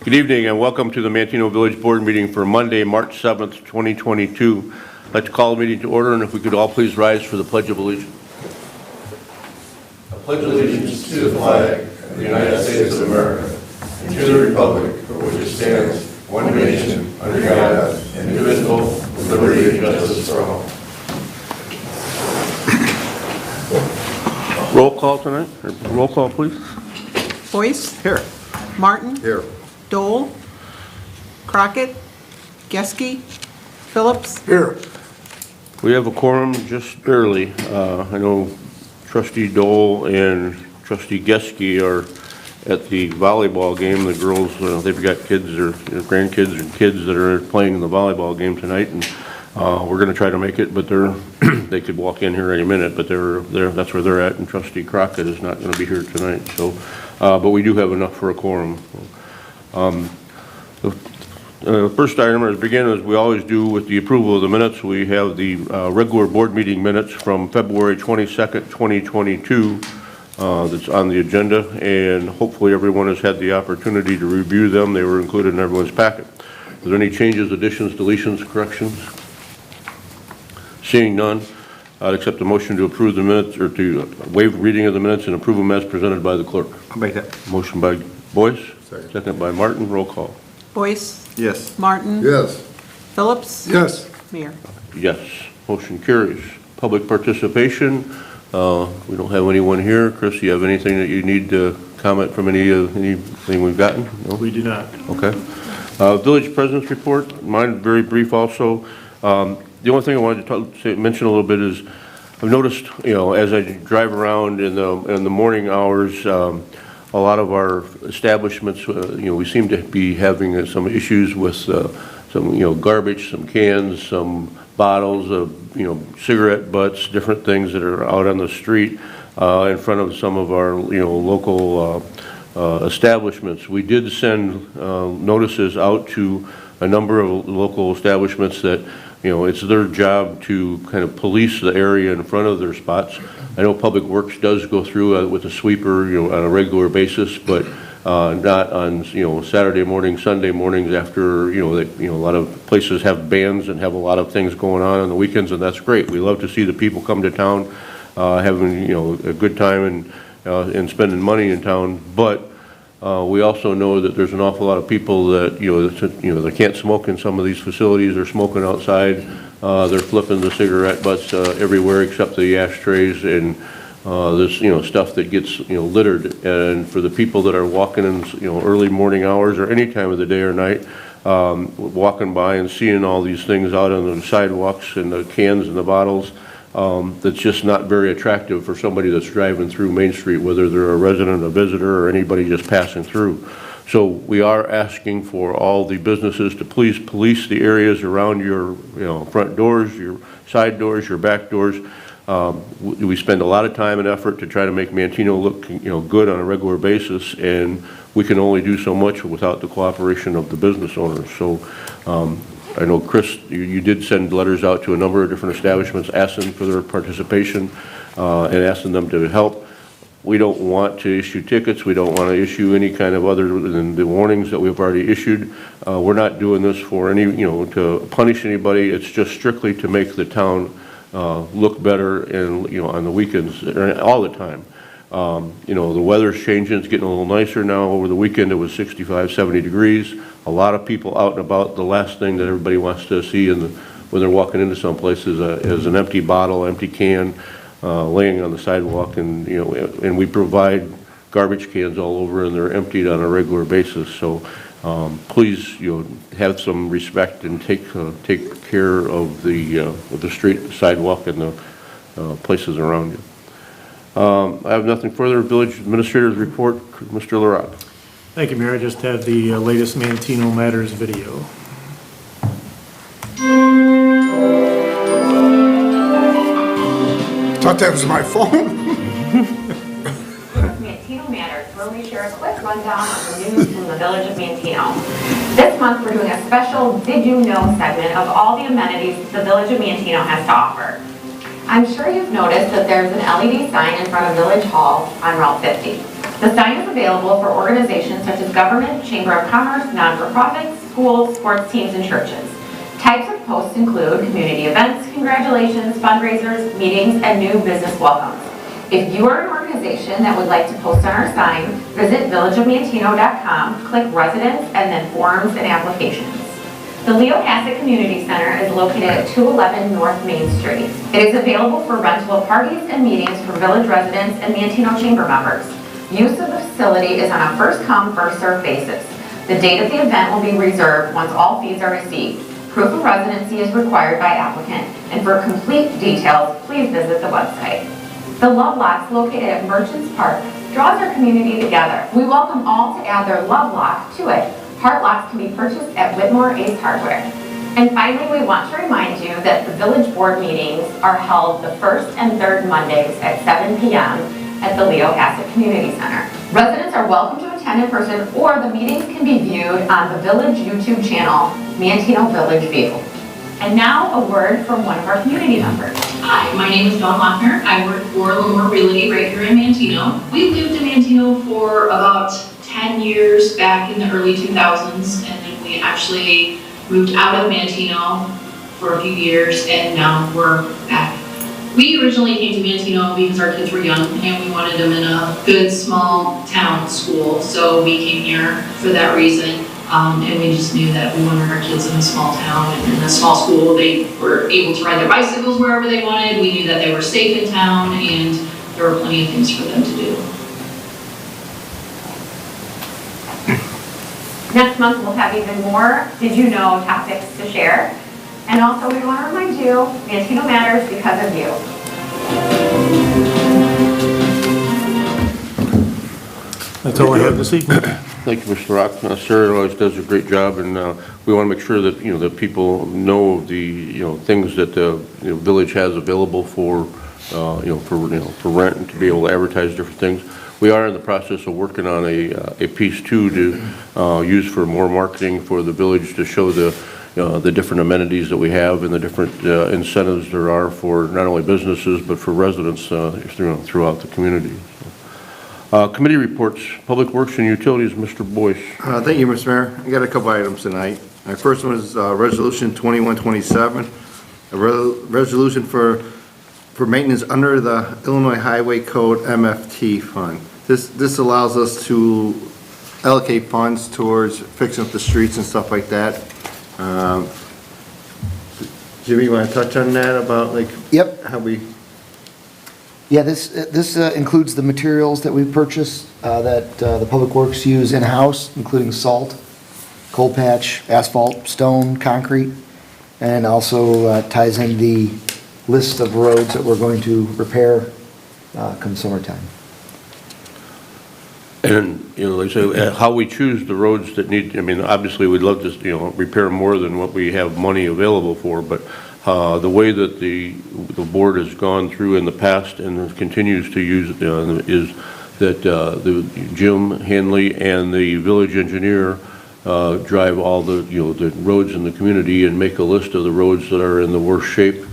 Good evening and welcome to the Manteno Village Board meeting for Monday, March 7th, 2022. I'd like to call the meeting to order, and if we could all please rise for the Pledge of Allegiance. I pledge allegiance to the flag of the United States of America and to the republic for which it stands, one nation, under God, indivisible, with liberty and justice for all. Roll call tonight. Roll call, please. Boyce? Here. Martin? Here. Dole? Crockett? Geske? Phillips? Here. We have a quorum just barely. I know Trustee Dole and Trustee Geske are at the volleyball game. The girls, they've got kids or grandkids and kids that are playing in the volleyball game tonight, and we're going to try to make it, but they could walk in here any minute, but that's where they're at, and Trustee Crockett is not going to be here tonight. So, but we do have enough for a quorum. The first item to begin, as we always do, with the approval of the minutes. We have the regular board meeting minutes from February 22nd, 2022 that's on the agenda, and hopefully everyone has had the opportunity to review them. They were included in everyone's packet. Are there any changes, additions, deletions, corrections? Seeing none, I'd accept the motion to approve the minutes, or to waive reading of the minutes and approve them as presented by the clerk. I'll make that. Motion by Boyce, second by Martin. Roll call. Boyce? Yes. Martin? Yes. Phillips? Yes. Mayor? Yes, motion carries. Public participation. We don't have anyone here. Chris, you have anything that you need to comment from anything we've gotten? No? We do not. Okay. Village President's report. Mine very brief also. The only thing I wanted to mention a little bit is I've noticed, as I drive around in the morning hours, a lot of our establishments, we seem to be having some issues with some, garbage, some cans, some bottles of, cigarette butts, different things that are out on the street in front of some of our, local establishments. We did send notices out to a number of local establishments that, it's their job to kind of police the area in front of their spots. I know Public Works does go through with a sweeper, on a regular basis, but not on, Saturday mornings, Sunday mornings after, a lot of places have bands and have a lot of things going on the weekends, and that's great. We love to see the people come to town, having, a good time and spending money in town, but we also know that there's an awful lot of people that, they can't smoke in some of these facilities. They're smoking outside. They're flipping the cigarette butts everywhere except the ashtrays and this, stuff that gets, littered. And for the people that are walking in, early morning hours or any time of the day or night, walking by and seeing all these things out on the sidewalks and the cans and the bottles, that's just not very attractive for somebody that's driving through Main Street, whether they're a resident, a visitor, or anybody just passing through. So we are asking for all the businesses to please police the areas around your, front doors, your side doors, your back doors. We spend a lot of time and effort to try to make Manteno look, good on a regular basis, and we can only do so much without the cooperation of the business owners. So I know, Chris, you did send letters out to a number of different establishments asking for their participation and asking them to help. We don't want to issue tickets. We don't want to issue any kind of other than the warnings that we've already issued. We're not doing this for any, to punish anybody. It's just strictly to make the town look better and, on the weekends, all the time. The weather's changing. It's getting a little nicer now. Over the weekend, it was 65, 70 degrees. A lot of people out and about. The last thing that everybody wants to see when they're walking into some place is an empty bottle, empty can laying on the sidewalk. And, and we provide garbage cans all over, and they're emptied on a regular basis. So please, have some respect and take care of the street, the sidewalk, and the places around you. I have nothing further. Village Administrator's report, Mr. LaRock. Thank you, Mayor. I just have the latest Manteno Matters video. Thought that was my phone. Manteno Matters, where we share a quick rundown of the news from the village of Manteno. This month we're doing a special Did You Know segment of all the amenities the village of Manteno has to offer. I'm sure you've noticed that there's an LED sign in front of Village Hall on Route 50. The sign is available for organizations such as government, chamber of commerce, non-for-profits, schools, sports teams, and churches. Types of posts include community events, congratulations, fundraisers, meetings, and new business welcomes. If you are an organization that would like to post on our sign, visit villageofmanteno.com, click residents, and then forms and applications. The Leo Hassett Community Center is located at 211 North Main Street. It is available for rental of parties and meetings for village residents and Manteno Chamber members. Use of the facility is on a first-come, first-served basis. The date of the event will be reserved once all fees are received. Proof of residency is required by applicant, and for complete details, please visit the website. The Love Locks, located at Merchants Park, draws our community together. We welcome all to add their love lock to it. Heart locks can be purchased at Whitmore Ace Hardware. And finally, we want to remind you that the village board meetings are held the first and third Mondays at 7 p.m. at the Leo Hassett Community Center. Residents are welcome to attend in person, or the meetings can be viewed on the village YouTube channel, Manteno Village View. And now a word from one of our community members. Hi, my name is Dawn Lochner. I work for Lamore Realty right here in Manteno. We lived in Manteno for about 10 years back in the early 2000s, and then we actually moved out of Manteno for a few years, and now we're back. We originally came to Manteno because our kids were young and we wanted them in a good small town school, so we came here for that reason. And we just knew that we wanted our kids in a small town and in a small school. They were able to ride their bicycles wherever they wanted. We knew that they were safe in town and there were plenty of things for them to do. Next month, we'll have even more Did You Know topics to share. And also, we want to remind you, Manteno matters because of you. That's all I have this evening. Thank you, Mr. Rock. Sarah always does a great job, and we want to make sure that, that people know the, things that the village has available for, for rent and to be able to advertise different things. We are in the process of working on a piece too to use for more marketing for the village to show the different amenities that we have and the different incentives there are for not only businesses but for residents throughout the community. Committee reports, Public Works and Utilities, Mr. Boyce. Thank you, Mr. Mayor. I got a couple items tonight. My first one is Resolution 2127, a resolution for maintenance under the Illinois Highway Code MFT fund. This allows us to allocate funds towards fixing up the streets and stuff like that. Jimmy, you want to touch on that about Yep. how we? Yeah, this includes the materials that we purchase that the Public Works use in-house, including salt, coal patch, asphalt, stone, concrete, and also ties in the list of roads that we're going to repair come summertime. And, like I say, how we choose the roads that need, obviously we'd love to, repair more than what we have money available for, but the way that the board has gone through in the past and continues to use is that the Jim Hanley and the village engineer drive all the roads in the community and make a list of the roads that are in the worst shape,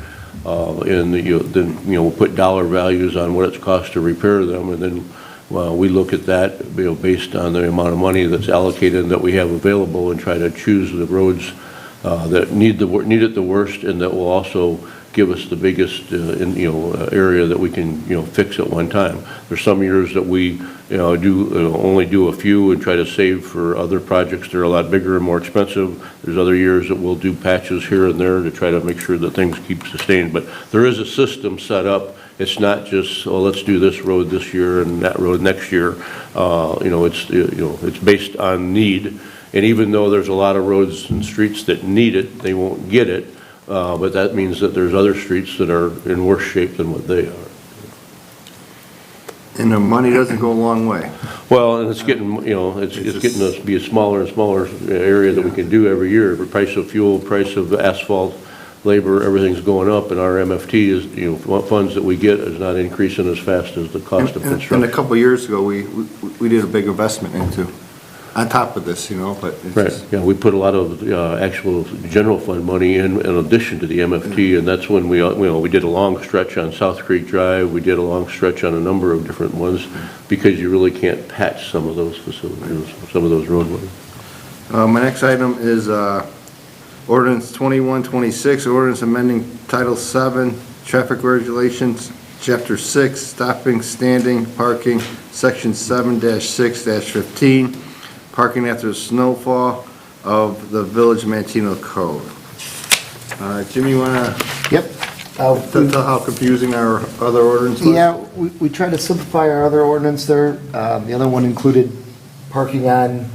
and then we'll put dollar values on what it's cost to repair them, and then we look at that based on the amount of money that's allocated and that we have available and try to choose the roads that need it the worst, and that will also give us the biggest area that we can fix at one time. There's some years that we only do a few and try to save for other projects that are a lot bigger and more expensive. There's other years that we'll do patches here and there to try to make sure that things keep sustained. But there is a system set up. It's not just, oh, let's do this road this year and that road next year. It's based on need. And even though there's a lot of roads and streets that need it, they won't get it. But that means that there's other streets that are in worse shape than what they are. And the money doesn't go a long way. Well, and it's getting, it's getting us to be a smaller and smaller area that we can do every year. The price of fuel, price of asphalt, labor, everything's going up, and our MFT is, funds that we get is not increasing as fast as the cost of construction. And a couple of years ago, we did a big investment into. on top of this, but it's Right, just, yeah, we put a lot of actual general fund money in addition to the MFT, and that's when we did a long stretch on South Creek Drive, we did a long stretch on a number of different ones, because you really can't patch some of those facilities, some of those roadways. My next item is ordinance 2126, ordinance amending Title 7, Traffic Regulations, Chapter 6, Stopping, Standing, Parking, Section 7-6-15, parking after snowfall of the Village Manteno Code. Jimmy, you want to Yep. tell how confusing our other ordinance was? Yeah, we tried to simplify our other ordinance there. The other one included parking on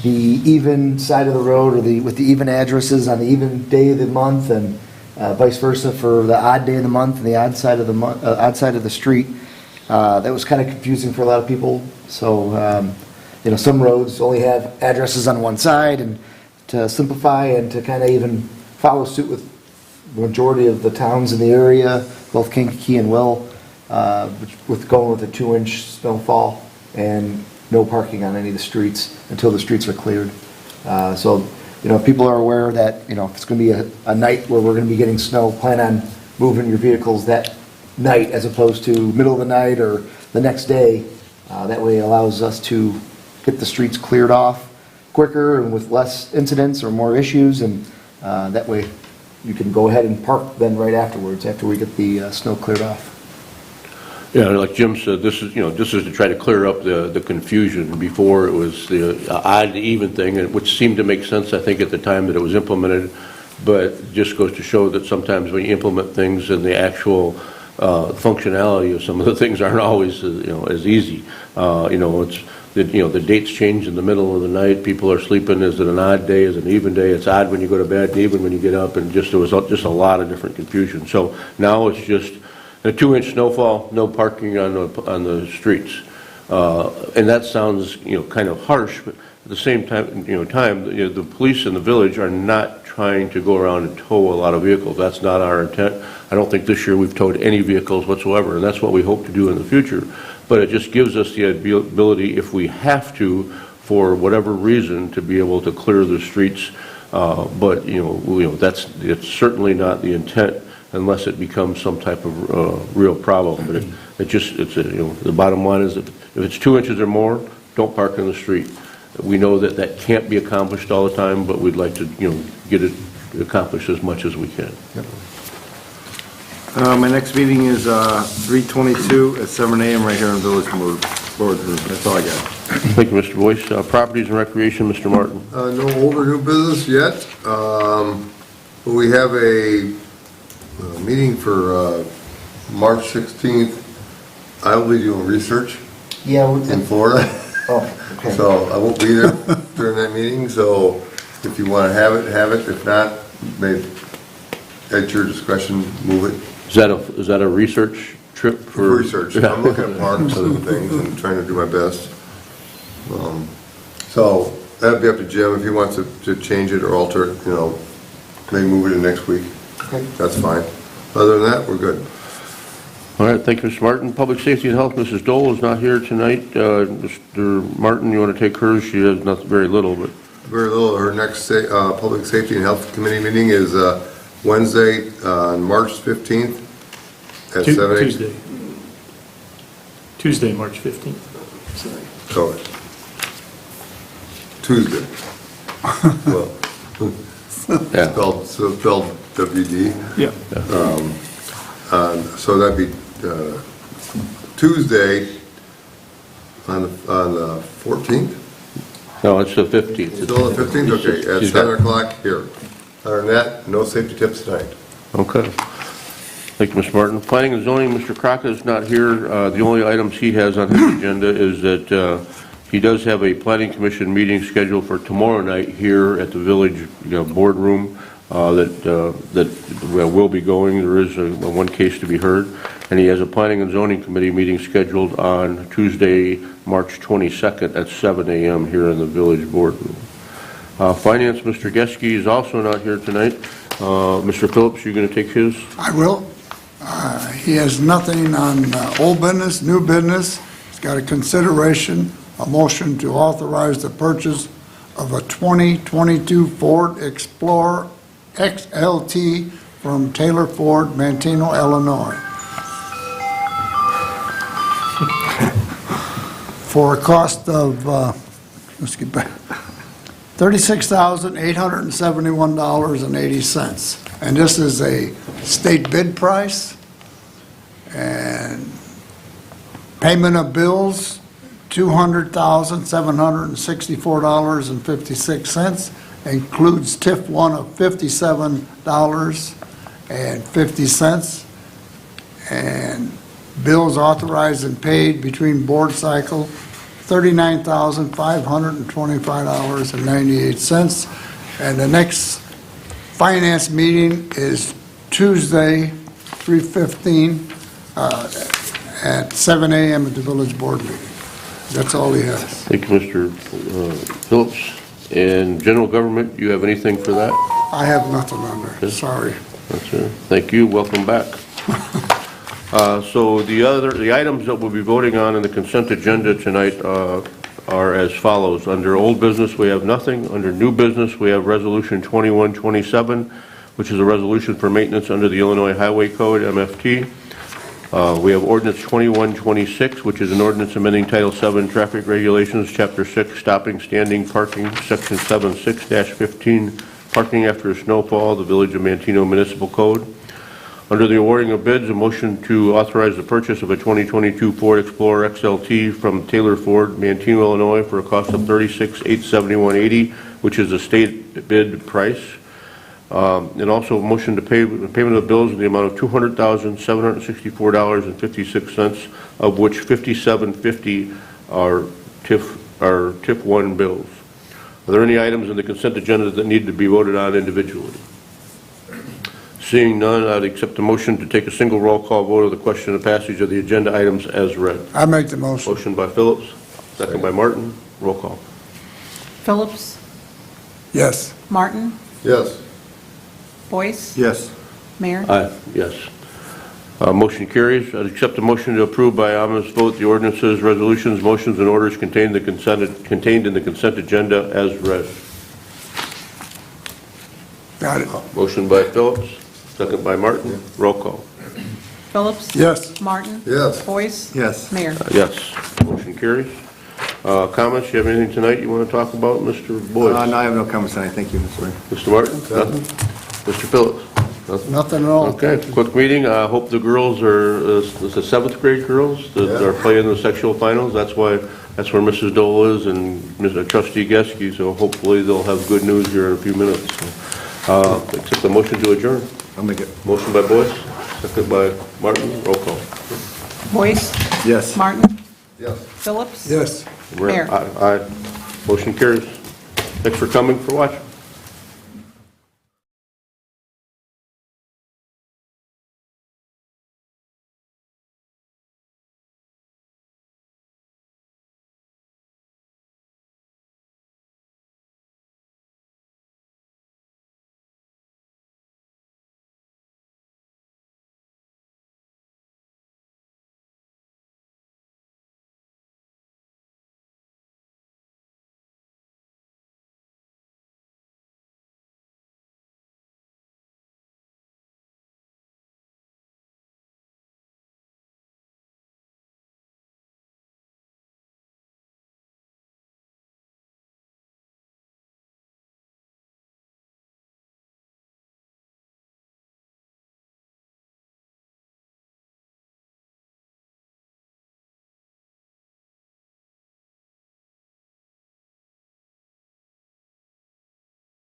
the even side of the road, or with the even addresses on the even day of the month, and vice versa for the odd day of the month and the odd side of the street. That was kind of confusing for a lot of people. So, some roads only have addresses on one side, and to simplify and to kind of even follow suit with the majority of the towns in the area, both Kankakee and Will, with going with a 2-inch snowfall and no parking on any of the streets until the streets are cleared. So, if people are aware that, if it's going to be a night where we're going to be getting snow, plan on moving your vehicles that night as opposed to middle of the night or the next day. That way it allows us to get the streets cleared off quicker and with less incidents or more issues, and that way you can go ahead and park then right afterwards, after we get the snow cleared off. Yeah, like Jim said, this is to try to clear up the confusion. Before, it was the odd to even thing, which seemed to make sense, I think, at the time that it was implemented, but it just goes to show that sometimes when you implement things and the actual functionality of some of the things aren't always as easy. The dates change in the middle of the night. People are sleeping. Is it an odd day? Is it an even day? It's odd when you go to bed and even when you get up, and there was just a lot of different confusion. So now it's just a 2-inch snowfall, no parking on the streets, and that sounds kind of harsh, but at the same time the police in the village are not trying to go around and tow a lot of vehicles. That's not our intent. I don't think this year we've towed any vehicles whatsoever, and that's what we hope to do in the future. But it just gives us the ability, if we have to, for whatever reason, to be able to clear the streets. But it's certainly not the intent unless it becomes some type of real problem. But the bottom line is that if it's 2 inches or more, don't park in the street. We know that can't be accomplished all the time, but we'd like to get it accomplished as much as we can. Yep. My next meeting is 3/22 at 7 a.m. right here in the Village Boardroom. That's all I got. Thank you, Mr. Boyce. Properties and Recreation, Mr. Martin. No old or new business yet. We have a meeting for March 16th. I will be doing research Yeah. in Florida, Oh, okay. so I won't be there during that meeting. So if you want to have it, have it. If not, maybe at your discretion, move it. Is that a research trip for? Research. I'm looking at parks and things and trying to do my best. So that'd be up to Jim if he wants to change it or alter it, maybe move it to next week. Okay. That's fine. Other than that, we're good. All right, thank you, Mr. Martin. Public Safety and Health, Mrs. Dole is not here tonight. Mr. Martin, you want to take hers? She has very little, but. Very little. Her next Public Safety and Health Committee meeting is Wednesday, March 15th at 7 a.m. Tuesday, March 15th. Sorry. Oh, Tuesday. Well, Yeah. spelled WD. Yeah. So that'd be Tuesday on the 14th? No, it's the 15th. Still the 15th? Okay, at She's 7 got- o'clock here. Other than that, no safety tips tonight. Okay. Thank you, Mr. Martin. Planning and Zoning, Mr. Crockett is not here. The only items he has on his agenda is that he does have a Planning Commission meeting scheduled for tomorrow night here at the Village boardroom that will be going. There is one case to be heard. And he has a Planning and Zoning Committee meeting scheduled on Tuesday, March 22nd at 7 a.m. here in the Village boardroom. Finance, Mr. Geske is also not here tonight. Mr. Phillips, you going to take his? I will. He has nothing on old business, new business. He's got a consideration a motion to authorize the purchase of a 2022 Ford Explorer XLT from Taylor Ford, Manteno, Illinois, for a cost of, let's get back, $36,871.80. And this is a state bid price, and payment of bills, $200,764.56, includes TIF 1 of $57.50, and bills authorized and paid between board cycle, $39,525.98. And the next finance meeting is Tuesday, 3/15, at 7 a.m. at the village board meeting. That's all he has. Thank you, Mr. Phillips. And general government, you have anything for that? I have nothing on there, sorry. That's it. Thank you, welcome back. So the items that we'll be voting on in the consent agenda tonight are as follows. Under old business, we have nothing. Under new business, we have Resolution 2127, which is a resolution for maintenance under the Illinois Highway Code, MFT. We have Ordinance 2126, which is an ordinance amending Title 7 Traffic Regulations, Chapter 6, Stopping, Standing, Parking, Section 76-15, Parking after a snowfall, the Village of Manteno Municipal Code. Under the awarding of bids, a motion to authorize the purchase of a 2022 Ford Explorer XLT from Taylor Ford, Manteno, Illinois, for a cost of $36,871.80, which is a state bid price. And also a motion to pay payment of bills in the amount of $200,764.56, of which $57.50 are TIF 1 bills. Are there any items in the consent agenda that need to be voted on individually? Seeing none, I'd accept the motion to take a single roll call vote of the question of passage of the agenda items as read. I make the motion. Motion by Phillips, second by Martin. Roll call. Phillips, Yes. Martin, Yes. Boyce, Yes. Mayor. Aye, yes. Motion carries. I'd accept the motion to approve by unanimous vote the ordinances, resolutions, motions, and orders contained in the consent agenda as read. Got it. Motion by Phillips, second by Martin. Roll call. Phillips, Yes. Martin. Yes. Boyce. Yes. Mayor. Yes, motion carries. Comments, you have anything tonight you want to talk about, Mr. Boyce? No, I have no comments tonight. Thank you, Mr. Mayor. Mr. Martin? Nothing? Mr. Phillips? Nothing? Nothing at all. Okay, quick meeting. I hope the girls are, it's the seventh grade girls that are playing the sectional finals. That's where Mrs. Dole is and Mr. Trustee Geske, so hopefully they'll have good news here in a few minutes. Accept the motion to adjourn. I'll make it. Motion by Boyce, second by Martin. Roll call. Boyce, Yes. Martin, Yes. Phillips. Yes. Mayor. Aye. Motion carries. Thanks for coming, for watching.